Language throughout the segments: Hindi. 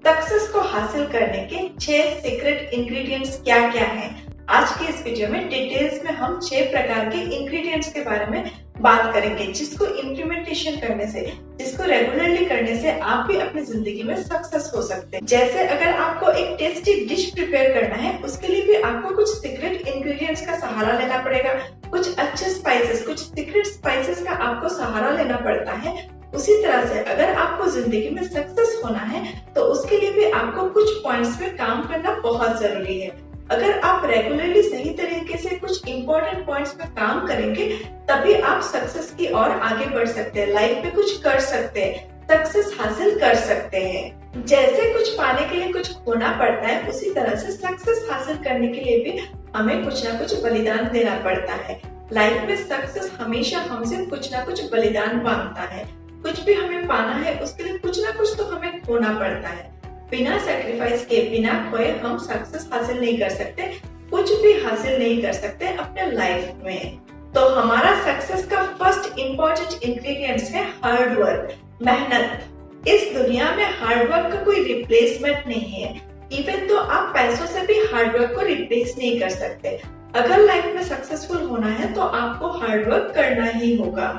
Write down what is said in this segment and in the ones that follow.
सक्सेस को हासिल करने के 6 सीक्रेट इंग्रेडिएंट्स क्या क्या हैं? आज के इस वीडियो में डिटेल्स में हम 6 प्रकार के इंग्रेडिएंट्स के बारे में बात करेंगे, जिसको इम्प्लीमेंटेशन करने से, जिसको रेगुलरली करने से आप भी अपनी जिंदगी में सक्सेस हो सकते हैं। जैसे अगर आपको एक टेस्टी डिश प्रिपेयर करना है, उसके लिए भी आपको कुछ सीक्रेट इंग्रेडिएंट्स का सहारा लेना पड़ेगा। कुछ अच्छे स्पाइसेस, कुछ सीक्रेट स्पाइसेस का आपको सहारा लेना पड़ता है। उसी तरह से अगर आपको जिंदगी में सक्सेस होना है तो उसके लिए भी आपको कुछ पॉइंट्स में काम करना बहुत जरूरी है। अगर आप रेगुलरली सही तरीके से कुछ इंपॉर्टेंट पॉइंट्स में काम करेंगे तभी आप सक्सेस की ओर आगे बढ़ सकते हैं, लाइफ में कुछ कर सकते हैं, सक्सेस हासिल कर सकते हैं। जैसे कुछ पाने के लिए कुछ खोना पड़ता है, उसी तरह से सक्सेस हासिल करने के लिए भी हमें कुछ ना कुछ बलिदान देना पड़ता है। लाइफ में सक्सेस हमेशा हमसे कुछ ना कुछ बलिदान मांगता है। कुछ भी हमें पाना है उसके लिए कुछ ना कुछ तो हमें खोना पड़ता है। बिना सैक्रिफाइस के, बिना खोए हम सक्सेस हासिल नहीं कर सकते, कुछ भी हासिल नहीं कर सकते अपने लाइफ में। तो हमारा सक्सेस का फर्स्ट इंपॉर्टेंट इंग्रेडिएंट है हार्ड वर्क, मेहनत। इस दुनिया में हार्ड वर्क का कोई रिप्लेसमेंट नहीं है। इवन तो आप पैसों से भी हार्ड वर्क को रिप्लेस नहीं कर सकते। अगर लाइफ में सक्सेसफुल होना है तो आपको हार्ड वर्क करना ही होगा।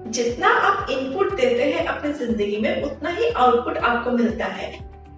जितना आप इनपुट देते हैं अपनी जिंदगी में, उतना ही आउटपुट आपको मिलता है।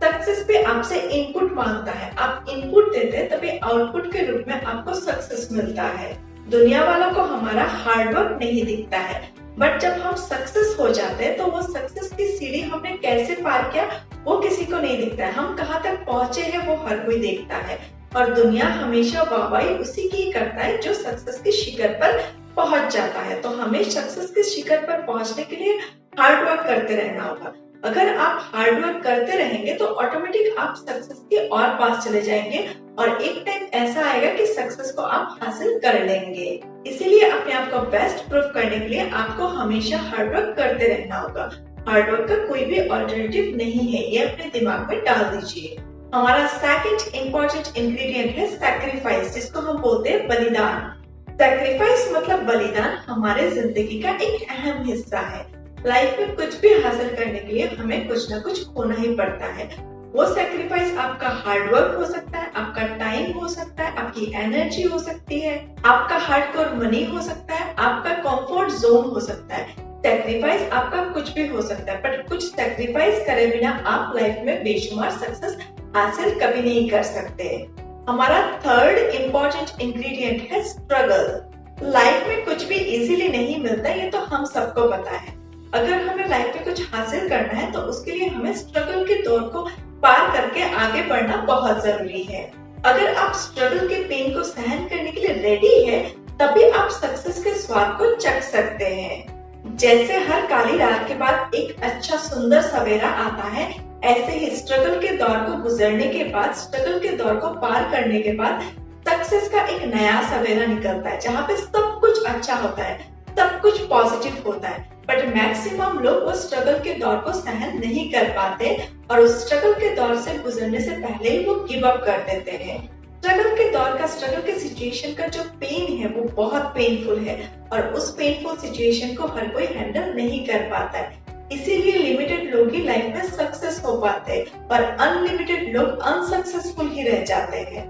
सक्सेस भी आपसे इनपुट मांगता है। आप इनपुट देते हैं तभी आउटपुट के रूप में आपको सक्सेस मिलता है। दुनिया वालों को हमारा हार्ड वर्क नहीं दिखता है, बट जब हम सक्सेस हो जाते हैं तो वो सक्सेस की सीढ़ी हमने कैसे पार किया वो किसी को नहीं दिखता है। हम कहाँ तक पहुंचे हैं वो हर कोई देखता है, और दुनिया हमेशा वाहवाही उसी की करता है जो सक्सेस की शिखर पर पहुंच जाता है। तो हमें सक्सेस के शिखर पर पहुंचने के लिए हार्ड वर्क करते रहना होगा। अगर आप हार्ड वर्क करते रहेंगे तो ऑटोमेटिक आप सक्सेस के और पास चले जाएंगे, और एक टाइम ऐसा आएगा कि सक्सेस को आप हासिल कर लेंगे। इसीलिए अपने आप को बेस्ट प्रूफ करने के लिए आपको हमेशा हार्ड वर्क करते रहना होगा। हार्ड वर्क का कोई भी ऑल्टरनेटिव नहीं है, ये अपने दिमाग में डाल दीजिए। हमारा सेकंड इंपॉर्टेंट इंग्रेडिएंट है सैक्रिफाइस, जिसको हम बोलते हैं बलिदान। सैक्रिफाइस मतलब बलिदान हमारे जिंदगी का एक अहम हिस्सा है। लाइफ में कुछ भी हासिल करने के लिए हमें कुछ ना कुछ खोना ही पड़ता है। वो सैक्रिफाइस आपका हार्ड वर्क हो सकता है, आपका टाइम हो सकता है, आपकी एनर्जी हो सकती है, आपका हार्डकोर मनी हो सकता है, आपका कंफर्ट जोन हो सकता है। सैक्रिफाइस आपका कुछ भी हो सकता है, बट कुछ सैक्रिफाइस करे बिना आप लाइफ में बेशुमार सक्सेस हासिल कभी नहीं कर सकते। हमारा थर्ड इंपॉर्टेंट इंग्रेडिएंट है स्ट्रगल। लाइफ में कुछ भी इजीली नहीं मिलता, ये तो हम सबको पता है। अगर हमें लाइफ में कुछ हासिल करना है तो उसके लिए हमें स्ट्रगल के दौर को पार करके आगे बढ़ना बहुत जरूरी है। अगर आप स्ट्रगल के पेन को सहन करने के लिए रेडी है, तभी आप सक्सेस के स्वाद को चख सकते हैं। जैसे हर काली रात के बाद एक अच्छा सुंदर सवेरा आता है, ऐसे ही स्ट्रगल के दौर को गुजरने के बाद, स्ट्रगल के दौर को पार करने के बाद सक्सेस का एक नया सवेरा निकलता है, जहाँ पे सब कुछ अच्छा होता है, सब कुछ पॉजिटिव होता है। बट मैक्सिमम लोग वो स्ट्रगल के दौर को सहन नहीं कर पाते, और उस स्ट्रगल के दौर से गुजरने से पहले ही वो गिव अप कर देते हैं। स्ट्रगल के दौर का, स्ट्रगल के सिचुएशन का जो पेन है वो बहुत पेनफुल है, और उस पेनफुल सिचुएशन को हर कोई हैंडल नहीं कर पाता है। इसीलिए लिमिटेड लोग ही लाइफ में सक्सेस हो पाते हैं, और अनलिमिटेड लोग अनसक्सेसफुल ही रह जाते हैं।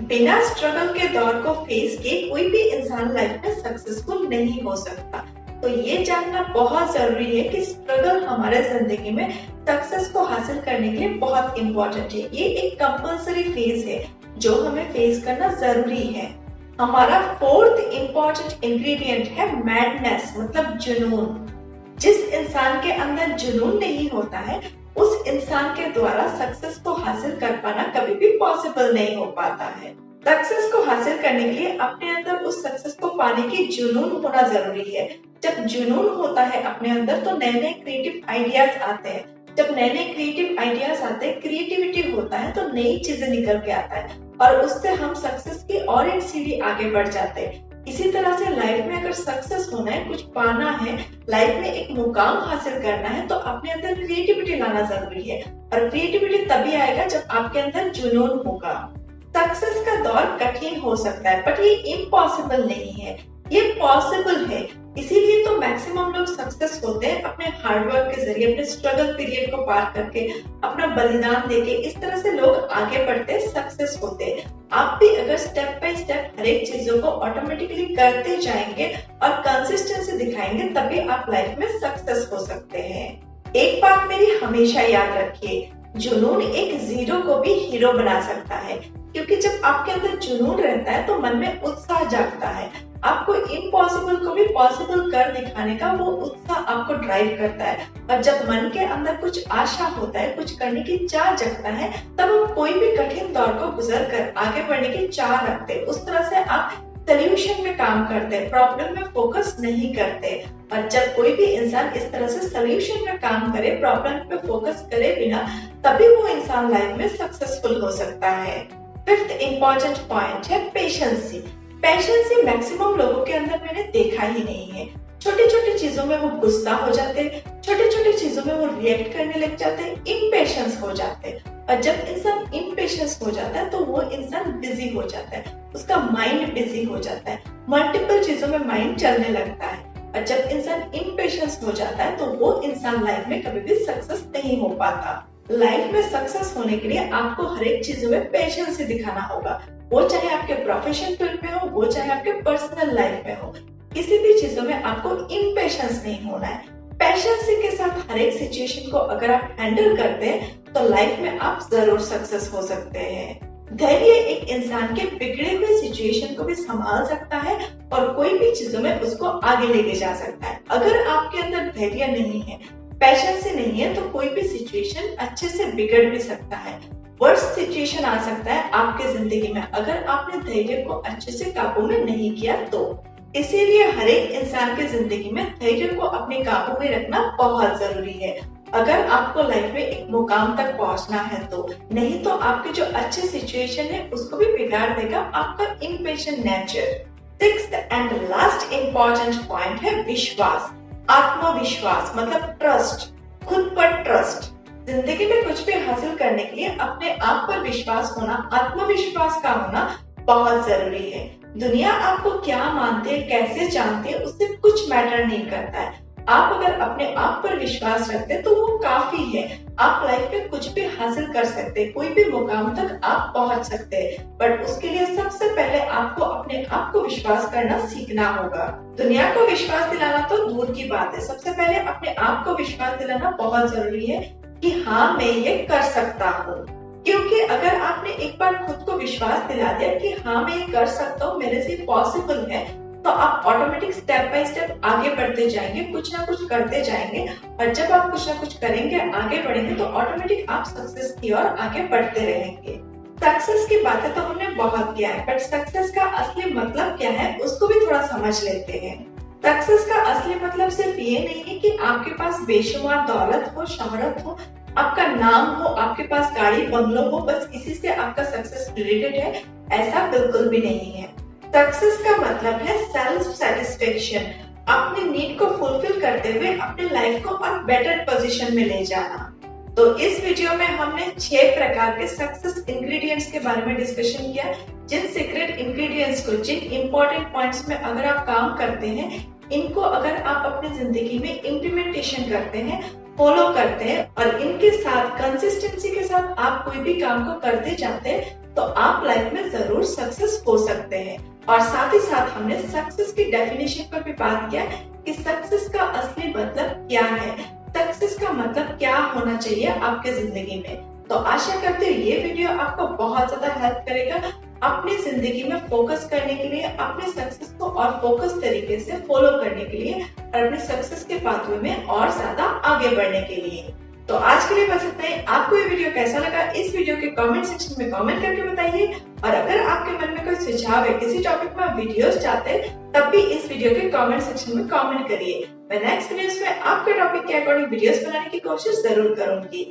बिना स्ट्रगल के दौर को फेस किए कोई भी इंसान लाइफ में सक्सेसफुल नहीं हो सकता। तो ये जानना बहुत जरूरी है कि स्ट्रगल हमारे जिंदगी में सक्सेस को हासिल करने के लिए बहुत इम्पोर्टेंट है। ये एक कंपल्सरी फेज है जो हमें फेस करना जरूरी है। हमारा फोर्थ इम्पोर्टेंट इंग्रेडिएंट है मैडनेस, मतलब जुनून। जिस इंसान के अंदर जुनून नहीं होता है, उस इंसान के द्वारा सक्सेस को हासिल कर पाना कभी भी पॉसिबल नहीं हो पाता है। सक्सेस को हासिल करने के लिए अपने अंदर उस सक्सेस को पाने की जुनून होना जरूरी है। जब जुनून होता है अपने अंदर तो नए नए क्रिएटिव आइडियाज आते हैं। जब नए नए क्रिएटिव आइडियाज आते हैं, क्रिएटिविटी होता है, तो नई चीजें निकल के आता है, और उससे हम सक्सेस की और एक सीढ़ी आगे बढ़ जाते हैं। इसी तरह से लाइफ में अगर सक्सेस होना है, कुछ पाना है, लाइफ में एक मुकाम हासिल करना है, तो अपने अंदर क्रिएटिविटी लाना जरूरी है, और क्रिएटिविटी तभी आएगा जब आपके अंदर जुनून होगा। सक्सेस का दौर कठिन हो सकता है, बट ये इम्पॉसिबल नहीं है, ये पॉसिबल है। इसीलिए तो मैक्सिमम लोग सक्सेस होते हैं अपने हार्डवर्क के जरिए, अपने स्ट्रगल पीरियड को पार करके, अपना बलिदान देके। इस तरह से लोग आगे बढ़ते सक्सेस होते हैं। आप भी अगर स्टेप बाय स्टेप हर एक चीजों को ऑटोमेटिकली करते जाएंगे और कंसिस्टेंसी दिखाएंगे, तभी आप लाइफ में सक्सेस हो सकते हैं। एक बात मेरी हमेशा याद रखिए, जुनून एक जीरो को भी हीरो बना सकता है, क्योंकि जब आपके अंदर जुनून रहता है तो मन में उत्साह जागता है। आपको इम्पॉसिबल को भी पॉसिबल कर दिखाने का वो उत्साह आपको ड्राइव करता है। और जब मन के अंदर कुछ आशा होता है, कुछ करने की चाह जगता है, तब हम कोई भी कठिन दौर को गुजर कर आगे बढ़ने की चाह रखते हैं। उस तरह से आप सोल्यूशन में काम करते हैं, प्रॉब्लम में फोकस नहीं करते। और जब कोई भी इंसान इस तरह से सोल्यूशन में काम करे, प्रॉब्लम पे फोकस करे बिना, तभी वो इंसान लाइफ में सक्सेसफुल हो सकता है। फिफ्थ इंपॉर्टेंट पॉइंट है पेशेंसी। पेशेंसी मैक्सिमम लोगों के अंदर मैंने देखा ही नहीं है। छोटी छोटी चीजों में वो गुस्सा हो जाते हैं, छोटी छोटी चीजों में वो रिएक्ट करने लग जाते हैं, इम्पेशंस हो जाते हैं। और जब इंसान इम्पेशंस हो जाता है तो वो इंसान बिजी हो जाता है, उसका माइंड बिजी हो जाता है, मल्टीपल चीजों में माइंड चलने लगता है। और जब इंसान इम्पेशंस हो जाता है तो वो इंसान लाइफ में कभी भी सक्सेस नहीं हो पाता। लाइफ में सक्सेस होने के लिए आपको हर एक चीजों में पेशेंस दिखाना होगा, वो चाहे आपके प्रोफेशनल फील्ड में हो, वो चाहे आपके पर्सनल लाइफ में हो। किसी भी चीजों में आपको इम्पेशंस नहीं होना है। पेशेंस के साथ हर एक सिचुएशन को अगर आप हैंडल करते हैं तो लाइफ में आप जरूर सक्सेस हो सकते हैं। धैर्य एक इंसान के बिगड़े हुए सिचुएशन को भी संभाल सकता है और कोई भी चीजों में उसको आगे लेके जा सकता है। अगर आपके अंदर धैर्य नहीं है, पेशेंस नहीं है, तो कोई भी सिचुएशन अच्छे से बिगड़ भी सकता है। वर्स्ट सिचुएशन आ सकता है आपके जिंदगी में अगर आपने धैर्य को अच्छे से काबू में नहीं किया तो। इसीलिए हर एक इंसान की जिंदगी में धैर्य को अपने काबू में रखना बहुत जरूरी है, अगर आपको लाइफ में एक मुकाम तक पहुंचना है तो। नहीं तो आपके जो अच्छे सिचुएशन है उसको भी बिगाड़ देगा आपका impatient nature. Sixth and last important point है विश्वास। आत्मविश्वास मतलब ट्रस्ट, खुद पर ट्रस्ट। जिंदगी में कुछ भी हासिल करने के लिए अपने आप पर विश्वास होना, आत्मविश्वास का होना बहुत जरूरी है। दुनिया आपको क्या मानती है, कैसे जानती है, उससे कुछ मैटर नहीं करता है। आप अगर अपने आप पर विश्वास रखते हैं तो वो काफी है। आप लाइफ में कुछ भी हासिल कर सकते हैं, कोई भी मुकाम तक आप पहुंच सकते हैं। बट उसके लिए सबसे पहले आपको अपने आप को विश्वास करना सीखना होगा। दुनिया को विश्वास दिलाना तो दूर की बात है, सबसे पहले अपने आप को विश्वास दिलाना बहुत जरूरी है कि हाँ मैं ये कर सकता हूँ। क्योंकि अगर आपने एक बार खुद को विश्वास दिला दिया कि हाँ मैं ये कर सकता हूँ, मेरे से पॉसिबल है, तो आप ऑटोमेटिक स्टेप बाय स्टेप आगे बढ़ते जाएंगे, कुछ ना कुछ करते जाएंगे। और जब आप कुछ ना कुछ करेंगे, आगे बढ़ेंगे, तो ऑटोमेटिक आप सक्सेस की ओर आगे बढ़ते रहेंगे। सक्सेस की बातें तो हमने बहुत किया है, बट सक्सेस का असली मतलब क्या है उसको भी थोड़ा समझ लेते हैं। सक्सेस का असली मतलब सिर्फ ये नहीं है कि आपके पास बेशुमार दौलत हो, शोहरत हो, आपका नाम हो, आपके पास गाड़ी बंगलो हो, बस इसी से आपका सक्सेस रिलेटेड है, ऐसा बिल्कुल भी नहीं है। सक्सेस का मतलब है सेल्फ सेटिस्फेक्शन, अपनी नीड को फुलफिल करते हुए अपने लाइफ को और बेटर पोजीशन में ले जाना। तो इस वीडियो में हमने 6 प्रकार के सक्सेस इंग्रेडिएंट्स के बारे में डिस्कशन किया, जिन सीक्रेट इंग्रेडिएंट्स को, जिन इंपॉर्टेंट पॉइंट्स में अगर आप काम करते हैं, इनको अगर आप अपनी जिंदगी में इम्प्लीमेंटेशन करते हैं, फॉलो करते हैं और इनके साथ कंसिस्टेंसी के साथ आप कोई भी काम को करते जाते हैं, तो आप लाइफ में जरूर सक्सेस हो सकते हैं। और साथ ही साथ हमने सक्सेस की डेफिनेशन पर भी बात किया कि सक्सेस का असली मतलब क्या है, सक्सेस का मतलब क्या होना चाहिए आपके जिंदगी में। तो आशा करते हैं ये वीडियो आपको बहुत ज्यादा हेल्प करेगा अपनी जिंदगी में फोकस करने के लिए, अपने सक्सेस को और फोकस तरीके से फॉलो करने के लिए और अपने सक्सेस के पाथवे में और ज्यादा आगे बढ़ने के लिए। तो आज के लिए बस इतना ही। आपको ये वीडियो कैसा लगा, इस वीडियो के कमेंट सेक्शन में कमेंट करके बताइए। और अगर आपके मन में कोई सुझाव है, किसी टॉपिक में आप वीडियोस चाहते हैं, तब भी इस वीडियो के कमेंट सेक्शन में कमेंट करिए। मैं नेक्स्ट वीडियोस में आपके टॉपिक के अकॉर्डिंग वीडियोस बनाने की कोशिश जरूर करूंगी।